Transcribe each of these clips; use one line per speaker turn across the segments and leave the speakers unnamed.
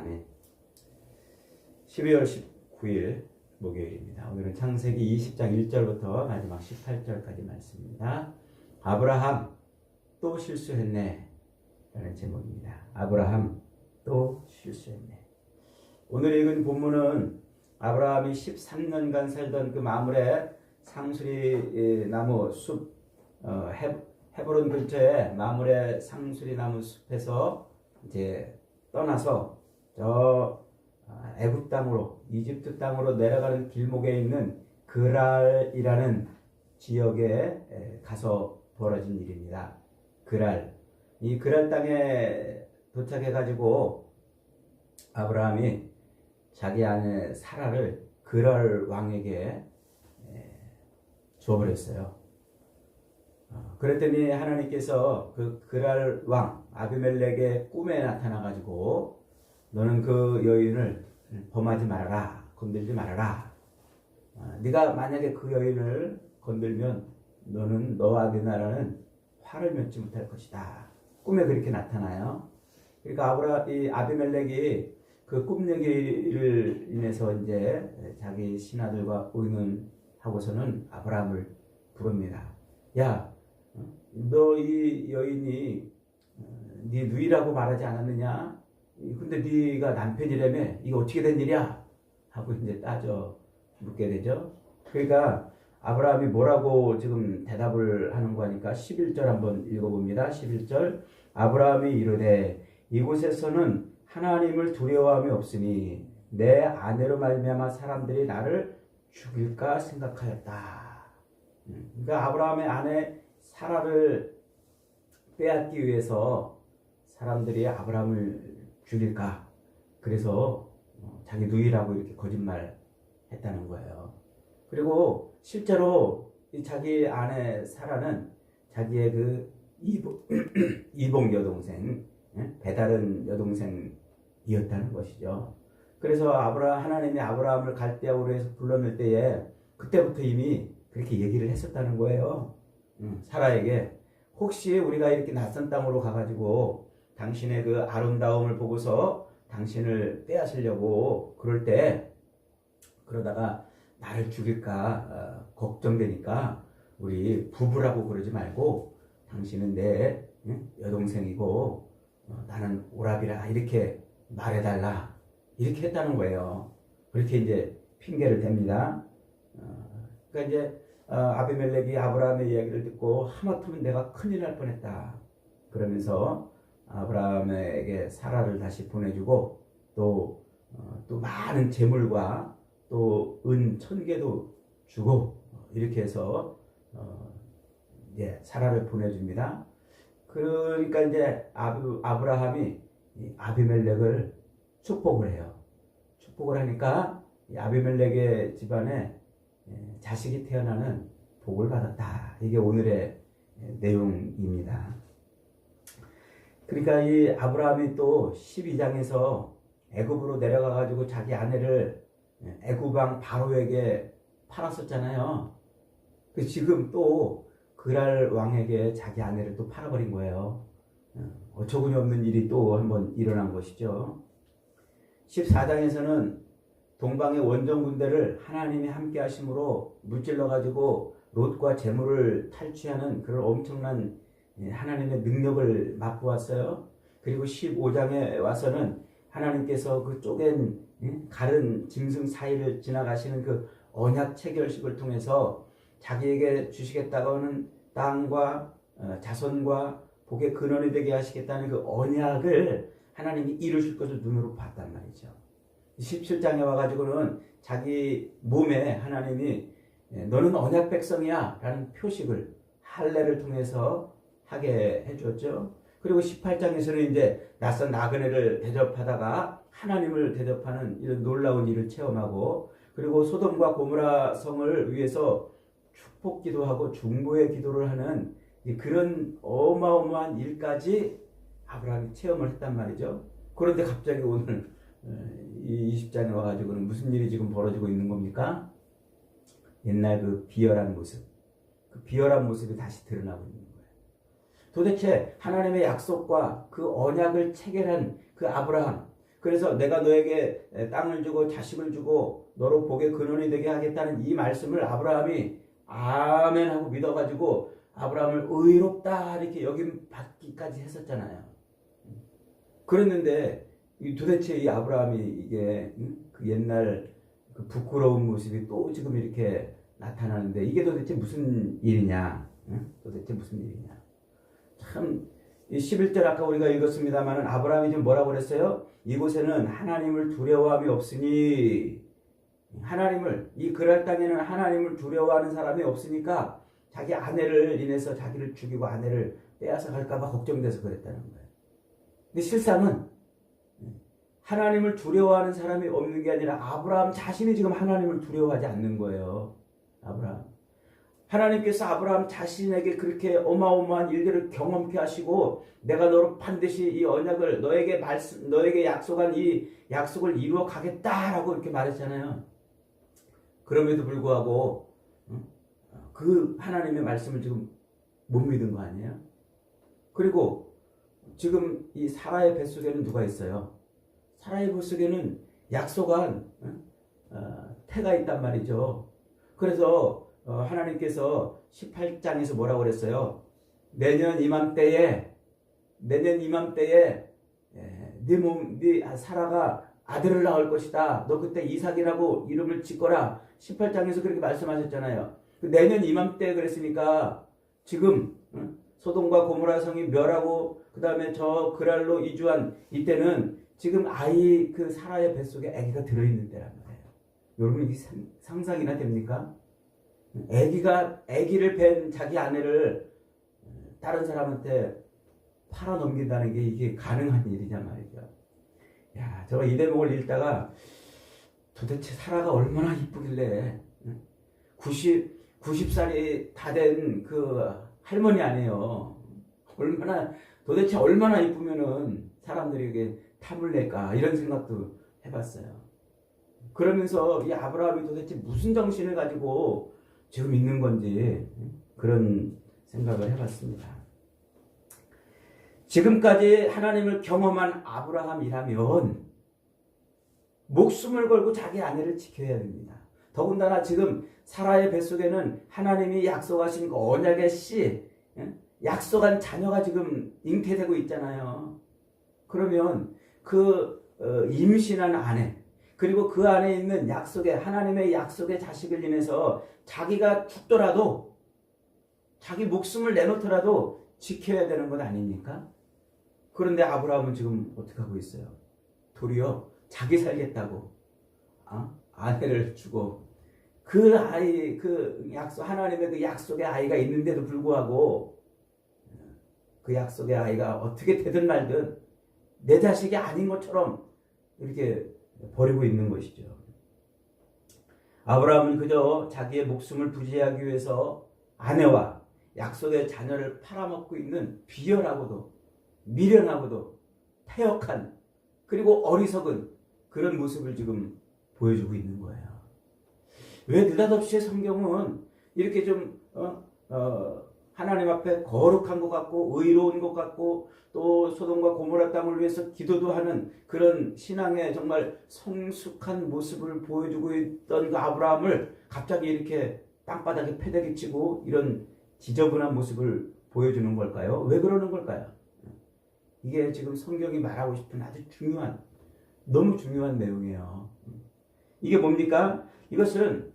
아멘. 12월 19일 목요일입니다. 오늘은 창세기 20장 1절부터 마지막 18절까지 말씀입니다. 아브라함 또 실수했네 라는 제목입니다. 아브라함 또 실수했네. 오늘 읽은 본문은 아브라함이 13년간 살던 그 마므레 상수리 나무 숲 헤브론 근처에 마므레 상수리 나무 숲에서 이제 떠나서 저 애굽 땅으로 이집트 땅으로 내려가는 길목에 있는 그랄이라는 지역에 가서 벌어진 일입니다. 그랄. 이 그랄 땅에 도착해 가지고 아브라함이 자기 아내 사라를 그랄 왕에게 줘버렸어요. 그랬더니 하나님께서 그 그랄 왕 아비멜렉의 꿈에 나타나 가지고 너는 그 여인을 범하지 말아라, 건들지 말아라. 네가 만약에 그 여인을 건들면 너는 너와 네 나라는 화를 면치 못할 것이다. 꿈에 그렇게 나타나요. 그러니까 이 아비멜렉이 그 꿈 얘기를 인해서 이제 자기 신하들과 의논하고서는 아브라함을 부릅니다. 야, 너 이 여인이 네 누이라고 말하지 않았느냐? 근데 네가 남편이라며 이거 어떻게 된 일이야? 하고 이제 따져 묻게 되죠. 그러니까 아브라함이 뭐라고 지금 대답을 하는 거니까 11절 한번 읽어봅니다. 11절 아브라함이 이르되 이곳에서는 하나님을 두려워함이 없으니 내 아내로 말미암아 사람들이 나를 죽일까 생각하였다. 그러니까 아브라함의 아내 사라를 빼앗기 위해서 사람들이 아브라함을 죽일까? 그래서 자기 누이라고 이렇게 거짓말 했다는 거예요. 그리고 실제로 자기 아내 사라는 자기의 그 이복 여동생, 배다른 여동생이었다는 것이죠. 그래서 하나님이 아브라함을 갈대아우로 해서 불러낼 때에 그때부터 이미 그렇게 얘기를 했었다는 거예요. 사라에게 혹시 우리가 이렇게 낯선 땅으로 가가지고 당신의 그 아름다움을 보고서 당신을 빼앗으려고 그럴 때 그러다가 나를 죽일까 걱정되니까 우리 부부라고 그러지 말고 당신은 내 여동생이고 나는 오라비라 이렇게 말해달라 이렇게 했다는 거예요. 그렇게 이제 핑계를 댑니다. 그러니까 이제 아비멜렉이 아브라함의 이야기를 듣고 하마터면 내가 큰일 날 뻔했다 그러면서 아브라함에게 사라를 다시 보내주고 또 많은 재물과 또 은 1000개도 주고 이렇게 해서 이제 사라를 보내줍니다. 그러니까 이제 아브라함이 아비멜렉을 축복을 해요. 축복을 하니까 아비멜렉의 집안에 자식이 태어나는 복을 받았다. 이게 오늘의 내용입니다. 그러니까 이 아브라함이 또 12장에서 애굽으로 내려가 가지고 자기 아내를 애굽 왕 바로에게 팔았었잖아요. 지금 또 그랄 왕에게 자기 아내를 또 팔아버린 거예요. 어처구니 없는 일이 또 한번 일어난 것이죠. 14장에서는 동방의 원정 군대를 하나님이 함께 하심으로 무찔러 가지고 롯과 재물을 탈취하는 그런 엄청난 하나님의 능력을 맛보았어요. 그리고 15장에 와서는 하나님께서 그 쪼갠 가른 짐승 사이를 지나가시는 그 언약 체결식을 통해서 자기에게 주시겠다고 하는 땅과 자손과 복의 근원이 되게 하시겠다는 그 언약을 하나님이 이루실 것을 눈으로 봤단 말이죠. 17장에 와가지고는 자기 몸에 하나님이 너는 언약 백성이야 라는 표식을 할례를 통해서 하게 해줬죠. 그리고 18장에서는 이제 낯선 나그네를 대접하다가 하나님을 대접하는 이런 놀라운 일을 체험하고 그리고 소돔과 고모라 성을 위해서 축복 기도하고 중보의 기도를 하는 그런 어마어마한 일까지 아브라함이 체험을 했단 말이죠. 그런데 갑자기 오늘 이 20장에 와가지고는 무슨 일이 지금 벌어지고 있는 겁니까? 옛날 그 비열한 모습, 그 비열한 모습이 다시 드러나고 있는 거예요. 도대체 하나님의 약속과 그 언약을 체결한 그 아브라함, 그래서 내가 너에게 땅을 주고 자식을 주고 너로 복의 근원이 되게 하겠다는 이 말씀을 아브라함이 아멘 하고 믿어가지고 아브라함을 의롭다 이렇게 여김 받기까지 했었잖아요. 그랬는데 도대체 이 아브라함이 이게 그 옛날 그 부끄러운 모습이 또 지금 이렇게 나타나는데 이게 도대체 무슨 일이냐? 도대체 무슨 일이냐? 참, 이 11절 아까 우리가 읽었습니다만은 아브라함이 지금 뭐라고 그랬어요? 이곳에는 하나님을 두려워함이 없으니, 하나님을, 이 그랄 땅에는 하나님을 두려워하는 사람이 없으니까 자기 아내를 인해서 자기를 죽이고 아내를 빼앗아 갈까봐 걱정돼서 그랬다는 거예요. 근데 실상은 하나님을 두려워하는 사람이 없는 게 아니라 아브라함 자신이 지금 하나님을 두려워하지 않는 거예요. 아브라함. 하나님께서 아브라함 자신에게 그렇게 어마어마한 일들을 경험케 하시고 내가 너로 반드시 이 언약을 너에게 약속한 이 약속을 이루어 가겠다라고 이렇게 말했잖아요. 그럼에도 불구하고 그 하나님의 말씀을 지금 못 믿은 거 아니에요? 그리고 지금 이 사라의 뱃속에는 누가 있어요? 사라의 뱃속에는 약속한 태가 있단 말이죠. 그래서 하나님께서 18장에서 뭐라고 그랬어요? 내년 이맘때에 네 사라가 아들을 낳을 것이다. 너 그때 이삭이라고 이름을 짓거라. 18장에서 그렇게 말씀하셨잖아요. 내년 이맘때 그랬으니까 지금 소돔과 고모라 성이 멸하고 그 다음에 저 그랄로 이주한 이때는 지금 아이 그 사라의 뱃속에 아기가 들어있는 때란 말이에요. 여러분 이게 상상이나 됩니까? 아기를 뵌 자기 아내를 다른 사람한테 팔아 넘긴다는 게 이게 가능한 일이냐 말이죠. 야, 제가 이 대목을 읽다가 도대체 사라가 얼마나 이쁘길래 90살이 다 된 그 할머니 아니에요. 도대체 얼마나 이쁘면은 사람들에게 탐을 낼까 이런 생각도 해봤어요. 그러면서 이 아브라함이 도대체 무슨 정신을 가지고 지금 있는 건지 그런 생각을 해봤습니다. 지금까지 하나님을 경험한 아브라함이라면 목숨을 걸고 자기 아내를 지켜야 됩니다. 더군다나 지금 사라의 뱃속에는 하나님이 약속하신 그 언약의 씨, 약속한 자녀가 지금 잉태되고 있잖아요. 그러면 그 임신한 아내 그리고 그 안에 있는 하나님의 약속의 자식을 인해서 자기가 죽더라도 자기 목숨을 내놓더라도 지켜야 되는 것 아닙니까? 그런데 아브라함은 지금 어떻게 하고 있어요? 도리어 자기 살겠다고 아내를 주고 그 아이 하나님의 그 약속의 아이가 있는데도 불구하고 그 약속의 아이가 어떻게 되든 말든 내 자식이 아닌 것처럼 이렇게 버리고 있는 것이죠. 아브라함은 그저 자기의 목숨을 부지하기 위해서 아내와 약속의 자녀를 팔아먹고 있는 비열하고도 미련하고도 패역한 그리고 어리석은 그런 모습을 지금 보여주고 있는 거예요. 왜 느닷없이 성경은 이렇게 좀 하나님 앞에 거룩한 것 같고 의로운 것 같고 또 소돔과 고모라 땅을 위해서 기도도 하는 그런 신앙의 정말 성숙한 모습을 보여주고 있던 그 아브라함을 갑자기 이렇게 땅바닥에 패대기 치고 이런 지저분한 모습을 보여주는 걸까요? 왜 그러는 걸까요? 이게 지금 성경이 말하고 싶은 아주 너무 중요한 내용이에요. 이게 뭡니까? 이것은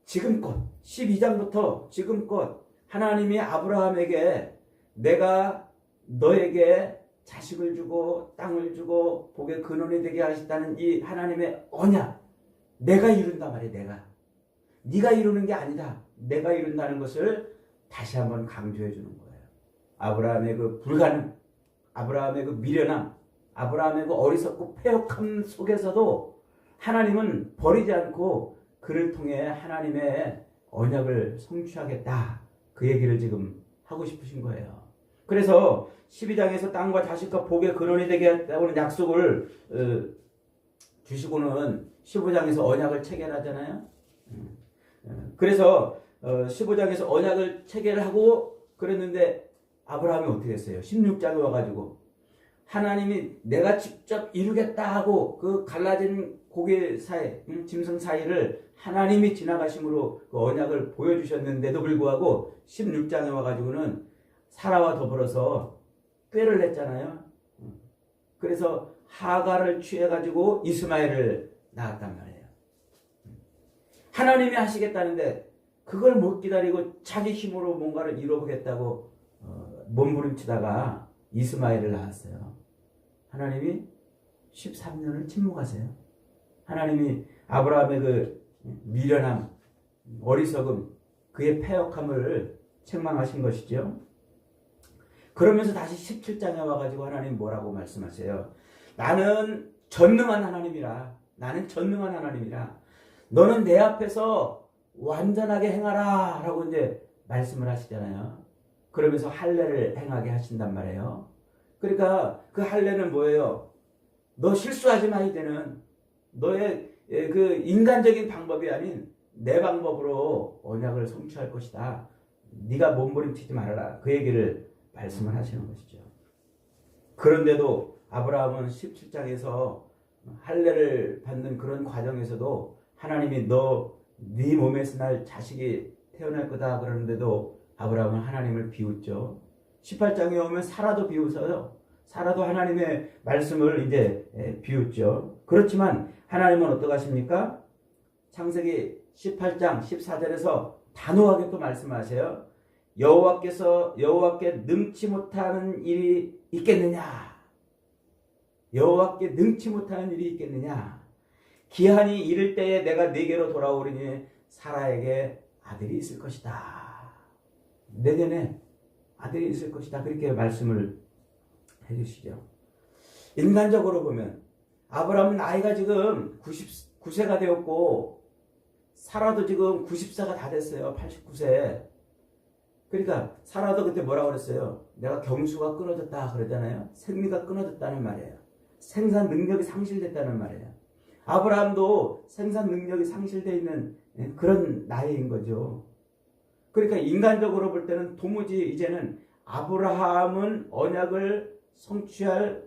지금껏 12장부터 지금껏 하나님이 아브라함에게 내가 너에게 자식을 주고 땅을 주고 복의 근원이 되게 하시다는 이 하나님의 언약 내가 이룬단 말이에요. 네가 이루는 게 아니다. 내가 이룬다는 것을 다시 한번 강조해 주는 거예요. 아브라함의 그 불가능, 아브라함의 그 미련함, 아브라함의 그 어리석고 패역함 속에서도 하나님은 버리지 않고 그를 통해 하나님의 언약을 성취하겠다. 그 얘기를 지금 하고 싶으신 거예요. 그래서 12장에서 땅과 자식과 복의 근원이 되게 하는 약속을 주시고는 15장에서 언약을 체결하잖아요. 그래서 15장에서 언약을 체결하고 그랬는데 아브라함이 어떻게 했어요? 16장에 와가지고 하나님이 내가 직접 이루겠다 하고 그 갈라진 고개 사이, 짐승 사이를 하나님이 지나가심으로 그 언약을 보여주셨는데도 불구하고 16장에 와가지고는 사라와 더불어서 꾀를 냈잖아요. 그래서 하가를 취해가지고 이스마엘을 낳았단 말이에요. 하나님이 하시겠다는데 그걸 못 기다리고 자기 힘으로 뭔가를 이뤄보겠다고 몸부림치다가 이스마엘을 낳았어요. 하나님이 13년을 침묵하세요. 하나님이 아브라함의 그 미련함, 어리석음, 그의 패역함을 책망하신 것이죠. 그러면서 다시 17장에 와가지고 하나님 뭐라고 말씀하세요? 나는 전능한 하나님이라. 나는 전능한 하나님이라. 너는 내 앞에서 완전하게 행하라 라고 이제 말씀을 하시잖아요. 그러면서 할례를 행하게 하신단 말이에요. 그러니까 그 할례는 뭐예요? 너 실수하지 마. 이제는 너의 그 인간적인 방법이 아닌 내 방법으로 언약을 성취할 것이다. 네가 몸부림치지 말아라. 그 얘기를 말씀을 하시는 것이죠. 그런데도 아브라함은 17장에서 할례를 받는 그런 과정에서도 하나님이 네 몸에서 날 자식이 태어날 거다 그러는데도 아브라함은 하나님을 비웃죠. 18장에 오면 사라도 비웃어요. 사라도 하나님의 말씀을 이제 비웃죠. 그렇지만 하나님은 어떠하십니까? 창세기 18장 14절에서 단호하게 또 말씀하세요. 여호와께 능치 못하는 일이 있겠느냐? 여호와께 능치 못하는 일이 있겠느냐? 기한이 이를 때에 내가 네게로 돌아오리니 사라에게 아들이 있을 것이다. 내년에 아들이 있을 것이다. 그렇게 말씀을 해주시죠. 인간적으로 보면 아브라함은 나이가 지금 99세가 되었고 사라도 지금 94가 다 됐어요. 89세. 그러니까 사라도 그때 뭐라고 그랬어요? 내가 경수가 끊어졌다 그러잖아요. 생리가 끊어졌다는 말이에요. 생산 능력이 상실됐다는 말이에요. 아브라함도 생산 능력이 상실되어 있는 그런 나이인 거죠. 그러니까 인간적으로 볼 때는 도무지 이제는 아브라함은 언약을 성취할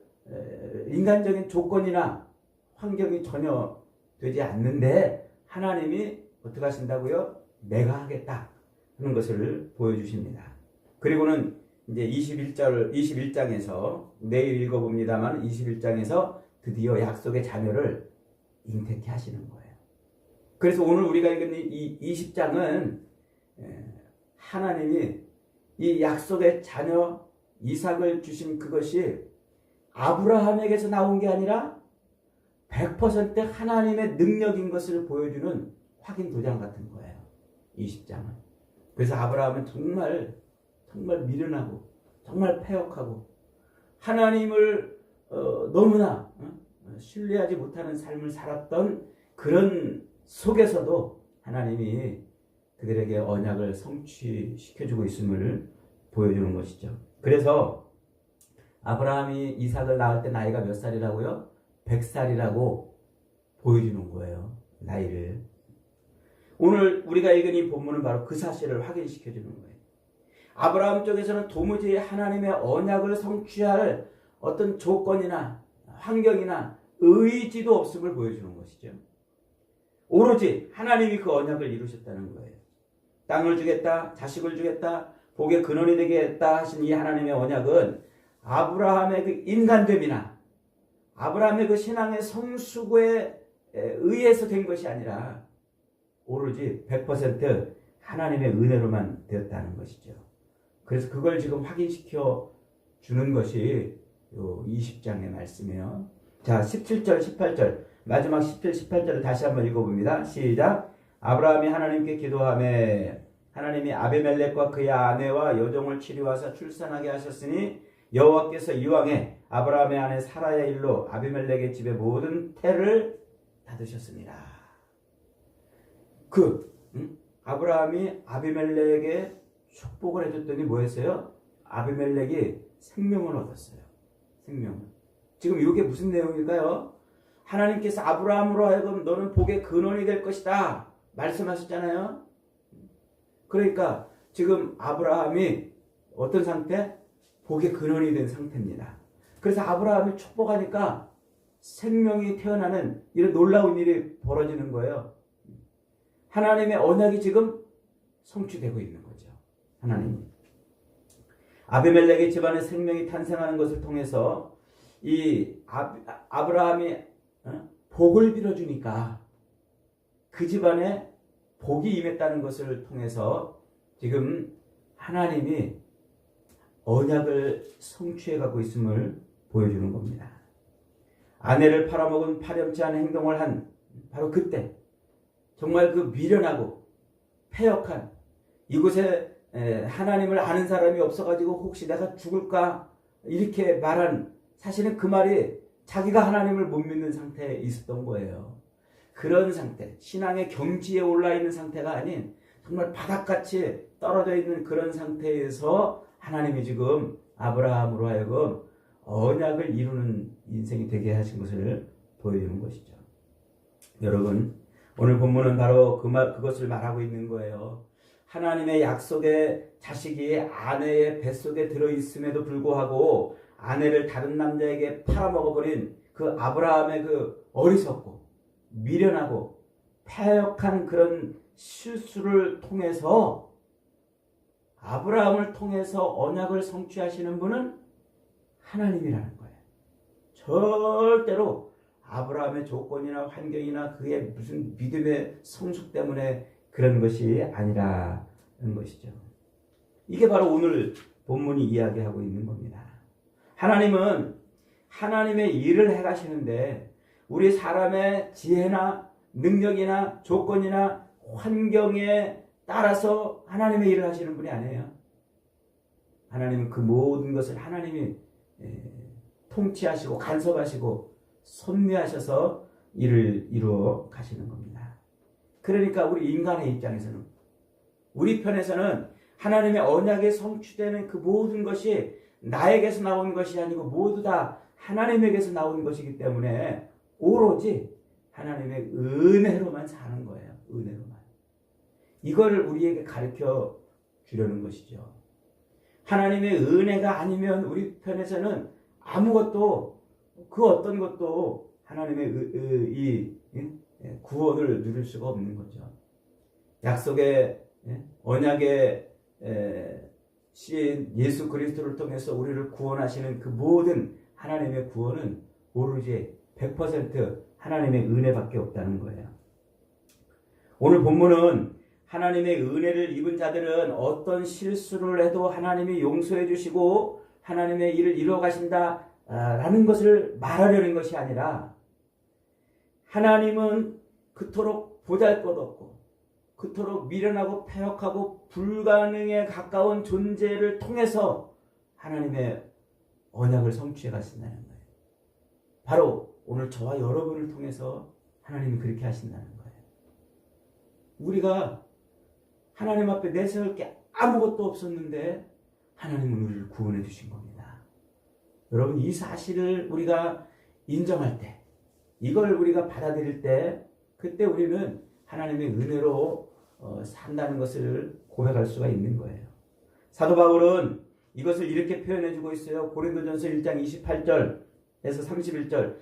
인간적인 조건이나 환경이 전혀 되지 않는데 하나님이 어떻게 하신다고요? 내가 하겠다 하는 것을 보여주십니다. 그리고는 이제 21장에서 내일 읽어봅니다만 21장에서 드디어 약속의 자녀를 잉태케 하시는 거예요. 그래서 오늘 우리가 읽은 이 20장은 하나님이 이 약속의 자녀 이삭을 주신 그것이 아브라함에게서 나온 게 아니라 100% 하나님의 능력인 것을 보여주는 확인 도장 같은 거예요. 20장은. 그래서 아브라함은 정말 미련하고 정말 패역하고 하나님을 너무나 신뢰하지 못하는 삶을 살았던 그런 속에서도 하나님이 그들에게 언약을 성취시켜주고 있음을 보여주는 것이죠. 그래서 아브라함이 이삭을 낳을 때 나이가 몇 살이라고요? 100살이라고 보여주는 거예요. 나이를. 오늘 우리가 읽은 이 본문은 바로 그 사실을 확인시켜주는 거예요. 아브라함 쪽에서는 도무지 하나님의 언약을 성취할 어떤 조건이나 환경이나 의지도 없음을 보여주는 것이죠. 오로지 하나님이 그 언약을 이루셨다는 거예요. 땅을 주겠다, 자식을 주겠다, 복의 근원이 되겠다 하신 이 하나님의 언약은 아브라함의 그 인간됨이나 아브라함의 그 신앙의 성수고에 의해서 된 것이 아니라 오로지 100% 하나님의 은혜로만 되었다는 것이죠. 그래서 그걸 지금 확인시켜 주는 것이 20장의 말씀이에요. 자, 17절, 18절 마지막 17, 18절을 다시 한번 읽어봅니다. 시작. 아브라함이 하나님께 기도하며 하나님이 아비멜렉과 그의 아내와 여종을 치리와서 출산하게 하셨으니 여호와께서 이왕에 아브라함의 아내 사라의 일로 아비멜렉의 집의 모든 태를 닫으셨습니다. 아브라함이 아비멜렉에게 축복을 해줬더니 뭐 했어요? 아비멜렉이 생명을 얻었어요. 생명을. 지금 이게 무슨 내용일까요? 하나님께서 아브라함으로 하여금 너는 복의 근원이 될 것이다 말씀하셨잖아요. 그러니까 지금 아브라함이 어떤 상태? 복의 근원이 된 상태입니다. 그래서 아브라함을 축복하니까 생명이 태어나는 이런 놀라운 일이 벌어지는 거예요. 하나님의 언약이 지금 성취되고 있는 거죠. 하나님이. 아비멜렉의 집안에 생명이 탄생하는 것을 통해서 이 아브라함이 복을 빌어주니까 그 집안에 복이 임했다는 것을 통해서 지금 하나님이 언약을 성취해 가고 있음을 보여주는 겁니다. 아내를 팔아먹은 파렴치한 행동을 한 바로 그때 정말 그 미련하고 패역한 이곳에 하나님을 아는 사람이 없어가지고 혹시 내가 죽을까 이렇게 말한 사실은 그 말이 자기가 하나님을 못 믿는 상태에 있었던 거예요. 그런 상태, 신앙의 경지에 올라 있는 상태가 아닌 정말 바닥같이 떨어져 있는 그런 상태에서 하나님이 지금 아브라함으로 하여금 언약을 이루는 인생이 되게 하신 것을 보여주는 것이죠. 여러분, 오늘 본문은 바로 그것을 말하고 있는 거예요. 하나님의 약속의 자식이 아내의 뱃속에 들어있음에도 불구하고 아내를 다른 남자에게 팔아먹어버린 그 아브라함의 그 어리석고 미련하고 패역한 그런 실수를 통해서 아브라함을 통해서 언약을 성취하시는 분은 하나님이라는 거예요. 절대로 아브라함의 조건이나 환경이나 그의 무슨 믿음의 성숙 때문에 그런 것이 아니라는 것이죠. 이게 바로 오늘 본문이 이야기하고 있는 겁니다. 하나님은 하나님의 일을 해가시는데 우리 사람의 지혜나 능력이나 조건이나 환경에 따라서 하나님의 일을 하시는 분이 아니에요. 하나님은 그 모든 것을 하나님이 통치하시고 간섭하시고 섭리하셔서 일을 이루어 가시는 겁니다. 그러니까 우리 인간의 입장에서는 우리 편에서는 하나님의 언약에 성취되는 그 모든 것이 나에게서 나온 것이 아니고 모두 다 하나님에게서 나온 것이기 때문에 오로지 하나님의 은혜로만 사는 거예요. 은혜로만. 이거를 우리에게 가르쳐 주려는 것이죠. 하나님의 은혜가 아니면 우리 편에서는 아무것도 그 어떤 것도 하나님의 이 구원을 누릴 수가 없는 거죠. 약속의 언약의 시인 예수 그리스도를 통해서 우리를 구원하시는 그 모든 하나님의 구원은 오로지 100% 하나님의 은혜밖에 없다는 거예요. 오늘 본문은 하나님의 은혜를 입은 자들은 어떤 실수를 해도 하나님이 용서해 주시고 하나님의 일을 이루어 가신다라는 것을 말하려는 것이 아니라 하나님은 그토록 보잘것없고 그토록 미련하고 패역하고 불가능에 가까운 존재를 통해서 하나님의 언약을 성취해 가신다는 거예요. 바로 오늘 저와 여러분을 통해서 하나님이 그렇게 하신다는 거예요. 우리가 하나님 앞에 내세울 게 아무것도 없었는데 하나님은 우리를 구원해 주신 겁니다. 여러분, 이 사실을 우리가 인정할 때, 이걸 우리가 받아들일 때, 그때 우리는 하나님의 은혜로 산다는 것을 고백할 수가 있는 거예요. 사도 바울은 이것을 이렇게 표현해 주고 있어요. 고린도전서 1장 28절에서 31절.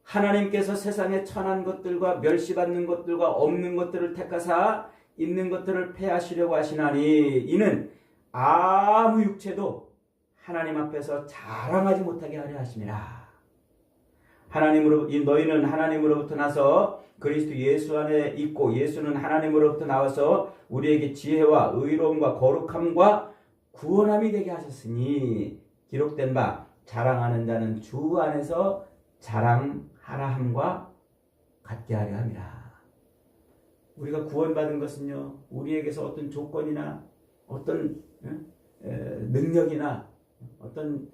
하나님께서 세상에 천한 것들과 멸시받는 것들과 없는 것들을 택하사 있는 것들을 폐하시려고 하시나니 이는 아무 육체도 하나님 앞에서 자랑하지 못하게 하려 하심이라. 너희는 하나님으로부터 나서 그리스도 예수 안에 있고 예수는 하나님으로부터 나와서 우리에게 지혜와 의로움과 거룩함과 구원함이 되게 하셨으니 기록된 바 자랑하는 자는 주 안에서 자랑하라 함과 같게 하려 함이라. 우리가 구원받은 것은요, 우리에게서 어떤 조건이나 어떤 능력이나 어떤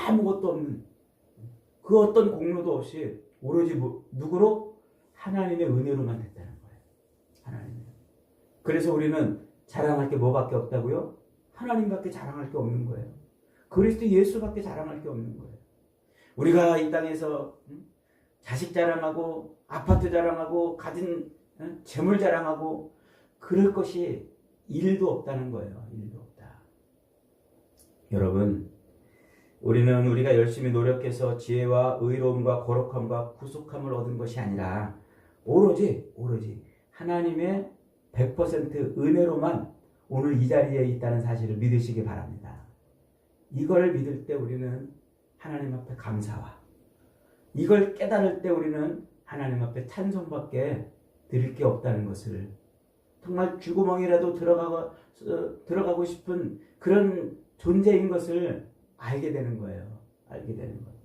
아무것도 없는 그 어떤 공로도 없이 오로지 누구로? 하나님의 은혜로만 됐다는 거예요. 하나님. 그래서 우리는 자랑할 게 뭐밖에 없다고요? 하나님밖에 자랑할 게 없는 거예요. 그리스도 예수밖에 자랑할 게 없는 거예요. 우리가 이 땅에서 자식 자랑하고 아파트 자랑하고 가진 재물 자랑하고 그럴 것이 일도 없다는 거예요. 일도 없다. 여러분, 우리는 우리가 열심히 노력해서 지혜와 의로움과 거룩함과 구속함을 얻은 것이 아니라 오로지 하나님의 100% 은혜로만 오늘 이 자리에 있다는 사실을 믿으시기 바랍니다. 이걸 믿을 때 우리는 하나님 앞에 감사와, 이걸 깨달을 때 우리는 하나님 앞에 찬송밖에 드릴 게 없다는 것을, 정말 쥐구멍이라도 들어가고 싶은 그런 존재인 것을 알게 되는 거예요. 알게 되는 거예요.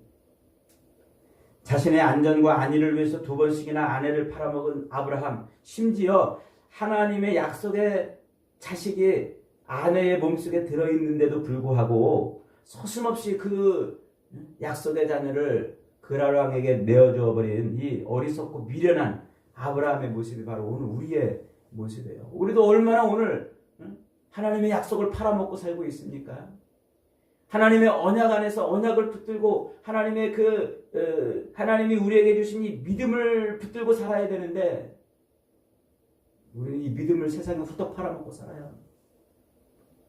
자신의 안전과 안위를 위해서 2번씩이나 아내를 팔아먹은 아브라함, 심지어 하나님의 약속의 자식이 아내의 몸속에 들어있는데도 불구하고 서슴없이 그 약속의 자녀를 그랄 왕에게 내어줘 버린 이 어리석고 미련한 아브라함의 모습이 바로 오늘 우리의 모습이에요. 우리도 얼마나 오늘 하나님의 약속을 팔아먹고 살고 있습니까? 하나님의 언약 안에서 언약을 붙들고 하나님의 하나님이 우리에게 주신 이 믿음을 붙들고 살아야 되는데 우리는 이 믿음을 세상에 후딱 팔아먹고 살아요.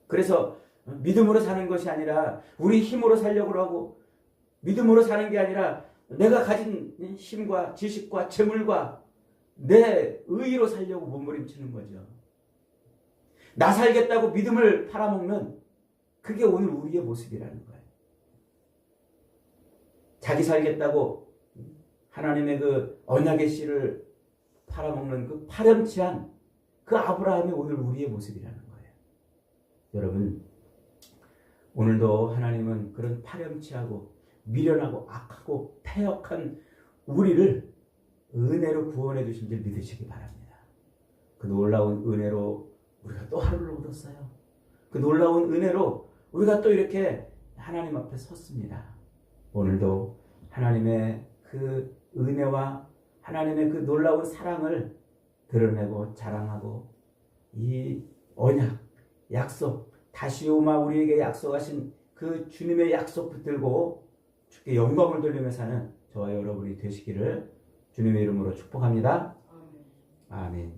그래서 믿음으로 사는 것이 아니라 우리 힘으로 살려고 하고, 믿음으로 사는 게 아니라 내가 가진 힘과 지식과 재물과 내 의의로 살려고 몸부림치는 거죠. 나 살겠다고 믿음을 팔아먹는, 그게 오늘 우리의 모습이라는 거예요. 자기 살겠다고 하나님의 그 언약의 씨를 팔아먹는 그 파렴치한 그 아브라함이 오늘 우리의 모습이라는 거예요. 여러분, 오늘도 하나님은 그런 파렴치하고 미련하고 악하고 패역한 우리를 은혜로 구원해 주신 줄 믿으시기 바랍니다. 그 놀라운 은혜로 우리가 또 하루를 얻었어요. 그 놀라운 은혜로 우리가 또 이렇게 하나님 앞에 섰습니다. 오늘도 하나님의 그 은혜와 하나님의 그 놀라운 사랑을 드러내고 자랑하고, 이 언약, 약속, 다시 오마 우리에게 약속하신 그 주님의 약속 붙들고 주께 영광을 돌리며 사는 저와 여러분이 되시기를 주님의 이름으로 축복합니다. 아멘.